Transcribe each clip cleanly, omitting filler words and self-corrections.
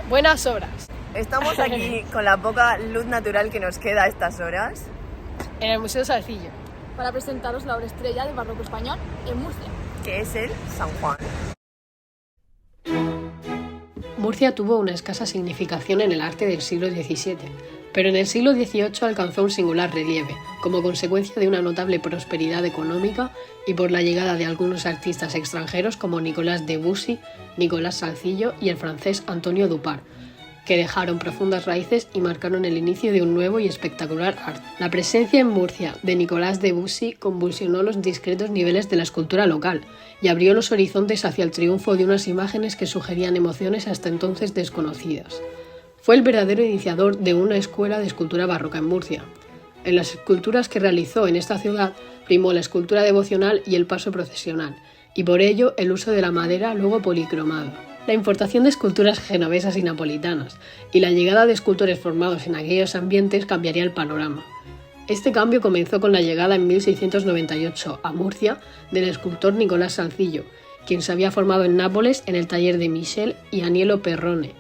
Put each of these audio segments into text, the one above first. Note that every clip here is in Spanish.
Buenas obras. Estamos aquí con la poca luz natural que nos queda a estas horas. En el Museo Salcillo. Para presentaros la obra estrella del barroco español en Murcia, Que es el San Juan. Murcia tuvo una escasa significación en el arte del siglo XVII, pero en el siglo XVIII alcanzó un singular relieve, como consecuencia de una notable prosperidad económica y por la llegada de algunos artistas extranjeros como Nicolas Debussy, Nicolas Salcillo y el francés Antonio Dupart, que dejaron profundas raíces y marcaron el inicio de un nuevo y espectacular arte. La presencia en Murcia de Nicolas Debussy convulsionó los discretos niveles de la escultura local y abrió los horizontes hacia el triunfo de unas imágenes que sugerían emociones hasta entonces desconocidas. Fue el verdadero iniciador de una escuela de escultura barroca en Murcia. En las esculturas que realizó en esta ciudad primó la escultura devocional y el paso procesional, y por ello el uso de la madera luego policromada. La importación de esculturas genovesas y napolitanas y la llegada de escultores formados en aquellos ambientes cambiaría el panorama. Este cambio comenzó con la llegada en 1698 a Murcia del escultor Nicolás Salcillo, quien se había formado en Nápoles en el taller de Michel y Aniello Perrone,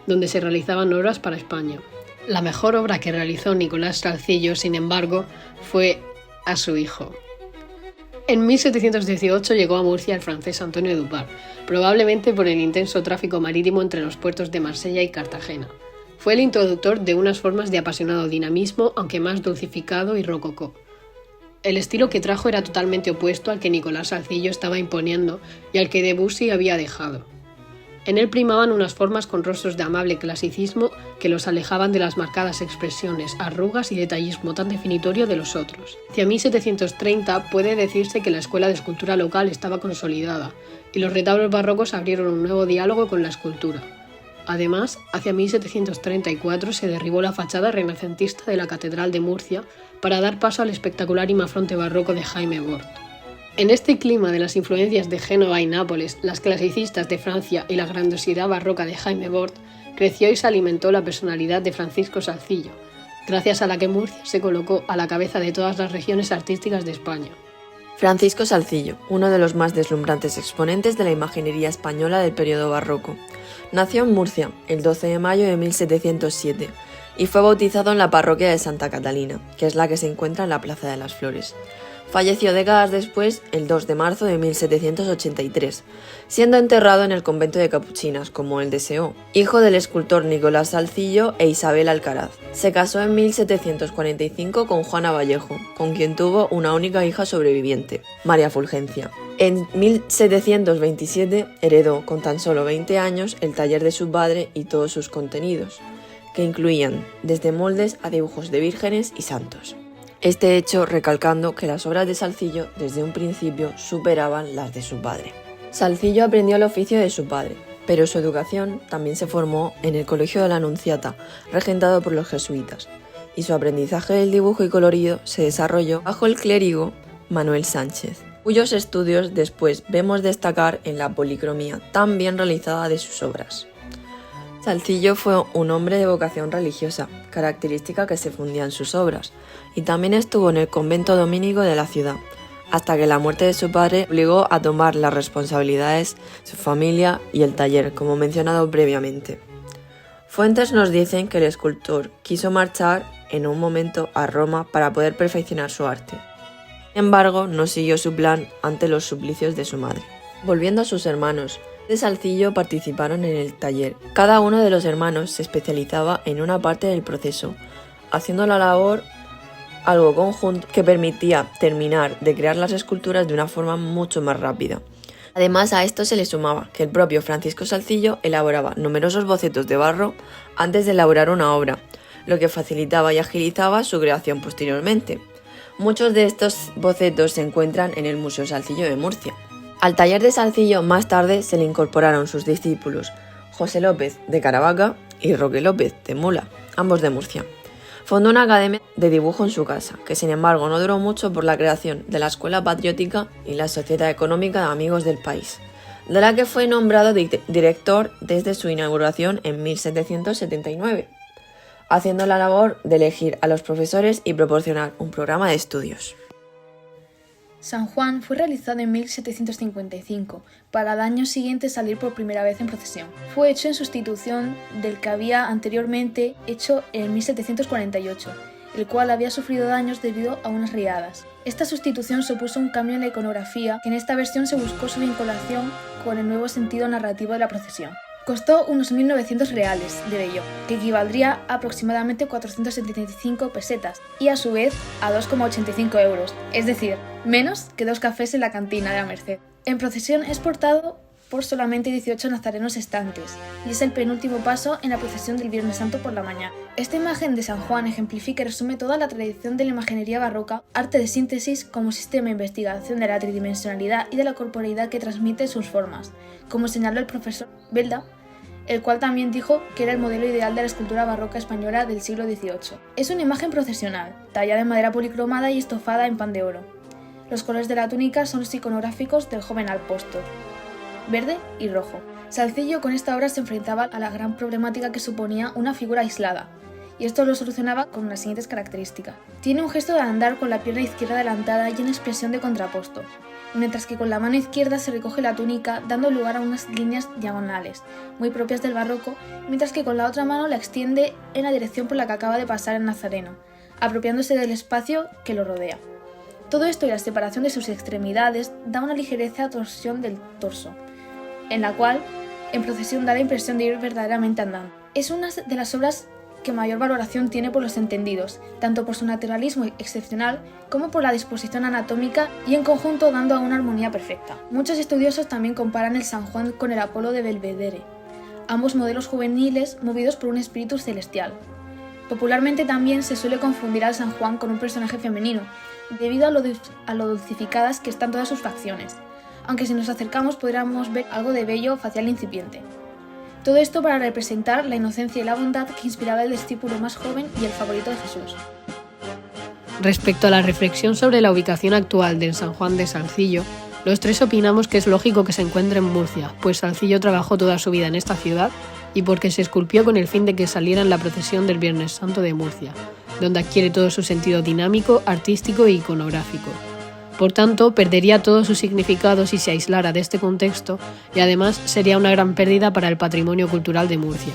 donde se realizaban obras para España. La mejor obra que realizó Nicolás Salcillo, sin embargo, fue a su hijo. En 1718 llegó a Murcia el francés Antonio Dupart, probablemente por el intenso tráfico marítimo entre los puertos de Marsella y Cartagena. Fue el introductor de unas formas de apasionado dinamismo, aunque más dulcificado y rococó. El estilo que trajo era totalmente opuesto al que Nicolás Salcillo estaba imponiendo y al que Debussy había dejado. En él primaban unas formas con rostros de amable clasicismo que los alejaban de las marcadas expresiones, arrugas y detallismo tan definitorio de los otros. Hacia 1730 puede decirse que la escuela de escultura local estaba consolidada y los retablos barrocos abrieron un nuevo diálogo con la escultura. Además, hacia 1734 se derribó la fachada renacentista de la Catedral de Murcia para dar paso al espectacular imafronte barroco de Jaime Bort. En este clima de las influencias de Génova y Nápoles, las clasicistas de Francia y la grandiosidad barroca de Jaime Bort, creció y se alimentó la personalidad de Francisco Salcillo, gracias a la que Murcia se colocó a la cabeza de todas las regiones artísticas de España. Francisco Salcillo, uno de los más deslumbrantes exponentes de la imaginería española del periodo barroco. Nació en Murcia el 12 de mayo de 1707 y fue bautizado en la parroquia de Santa Catalina, que es la que se encuentra en la Plaza de las Flores. Falleció décadas después, el 2 de marzo de 1783, siendo enterrado en el convento de Capuchinas, como él deseó. Hijo del escultor Nicolás Salcillo e Isabel Alcaraz. Se casó en 1745 con Juana Vallejo, con quien tuvo una única hija sobreviviente, María Fulgencia. En 1727 heredó, con tan solo 20 años, el taller de su padre y todos sus contenidos, que incluían desde moldes a dibujos de vírgenes y santos. Este hecho recalcando que las obras de Salcillo desde un principio superaban las de su padre. Salcillo aprendió el oficio de su padre, pero su educación también se formó en el Colegio de la Anunciata, regentado por los jesuitas, y su aprendizaje del dibujo y colorido se desarrolló bajo el clérigo Manuel Sánchez, cuyos estudios después vemos destacar en la policromía tan bien realizada de sus obras. Salcillo fue un hombre de vocación religiosa, característica que se fundía en sus obras, y también estuvo en el convento dominico de la ciudad, hasta que la muerte de su padre obligó a tomar las responsabilidades de su familia y el taller, como mencionado previamente. Fuentes nos dicen que el escultor quiso marchar en un momento a Roma para poder perfeccionar su arte. Sin embargo, no siguió su plan ante los suplicios de su madre. Volviendo a sus hermanos, de Salcillo participaron en el taller. Cada uno de los hermanos se especializaba en una parte del proceso, haciendo la labor algo conjunto que permitía terminar de crear las esculturas de una forma mucho más rápida. Además, a esto se le sumaba que el propio Francisco Salcillo elaboraba numerosos bocetos de barro antes de elaborar una obra, lo que facilitaba y agilizaba su creación posteriormente. Muchos de estos bocetos se encuentran en el Museo Salcillo de Murcia. Al taller de Salcillo más tarde se le incorporaron sus discípulos José López de Caravaca y Roque López de Mula, ambos de Murcia. Fundó una academia de dibujo en su casa, que sin embargo no duró mucho por la creación de la Escuela Patriótica y la Sociedad Económica de Amigos del País, de la que fue nombrado director desde su inauguración en 1779, haciendo la labor de elegir a los profesores y proporcionar un programa de estudios. San Juan fue realizado en 1755, para al año siguiente salir por primera vez en procesión. Fue hecho en sustitución del que había anteriormente hecho en 1748, el cual había sufrido daños debido a unas riadas. Esta sustitución supuso un cambio en la iconografía, que en esta versión se buscó su vinculación con el nuevo sentido narrativo de la procesión. Costó unos 1.900 reales de Bello, que equivaldría a aproximadamente 475 pesetas, y a su vez a 2,85 euros, es decir, menos que 2 cafés en la cantina de la Merced. En procesión es portado por solamente 18 nazarenos estantes, y es el penúltimo paso en la procesión del Viernes Santo por la mañana. Esta imagen de San Juan ejemplifica y resume toda la tradición de la imaginería barroca, arte de síntesis como sistema de investigación de la tridimensionalidad y de la corporeidad que transmite sus formas, como señaló el profesor Belda, el cual también dijo que era el modelo ideal de la escultura barroca española del siglo XVIII. Es una imagen procesional, tallada en madera policromada y estofada en pan de oro. Los colores de la túnica son los iconográficos del joven apóstol, verde y rojo. Salcillo con esta obra se enfrentaba a la gran problemática que suponía una figura aislada, y esto lo solucionaba con las siguientes características. Tiene un gesto de andar con la pierna izquierda adelantada y una expresión de contraposto, mientras que con la mano izquierda se recoge la túnica dando lugar a unas líneas diagonales, muy propias del barroco, mientras que con la otra mano la extiende en la dirección por la que acaba de pasar el nazareno, apropiándose del espacio que lo rodea. Todo esto y la separación de sus extremidades da una ligereza torsión del torso, en la cual en procesión da la impresión de ir verdaderamente andando. Es una de las obras que mayor valoración tiene por los entendidos, tanto por su naturalismo excepcional como por la disposición anatómica y en conjunto dando a una armonía perfecta. Muchos estudiosos también comparan el San Juan con el Apolo de Belvedere, ambos modelos juveniles movidos por un espíritu celestial. Popularmente también se suele confundir al San Juan con un personaje femenino, debido a lo dulcificadas que están todas sus facciones, aunque si nos acercamos podríamos ver algo de vello facial incipiente. Todo esto para representar la inocencia y la bondad que inspiraba el discípulo más joven y el favorito de Jesús. Respecto a la reflexión sobre la ubicación actual del San Juan de Salcillo, los tres opinamos que es lógico que se encuentre en Murcia, pues Salcillo trabajó toda su vida en esta ciudad y porque se esculpió con el fin de que saliera en la procesión del Viernes Santo de Murcia, donde adquiere todo su sentido dinámico, artístico e iconográfico. Por tanto, perdería todo su significado si se aislara de este contexto y además sería una gran pérdida para el patrimonio cultural de Murcia.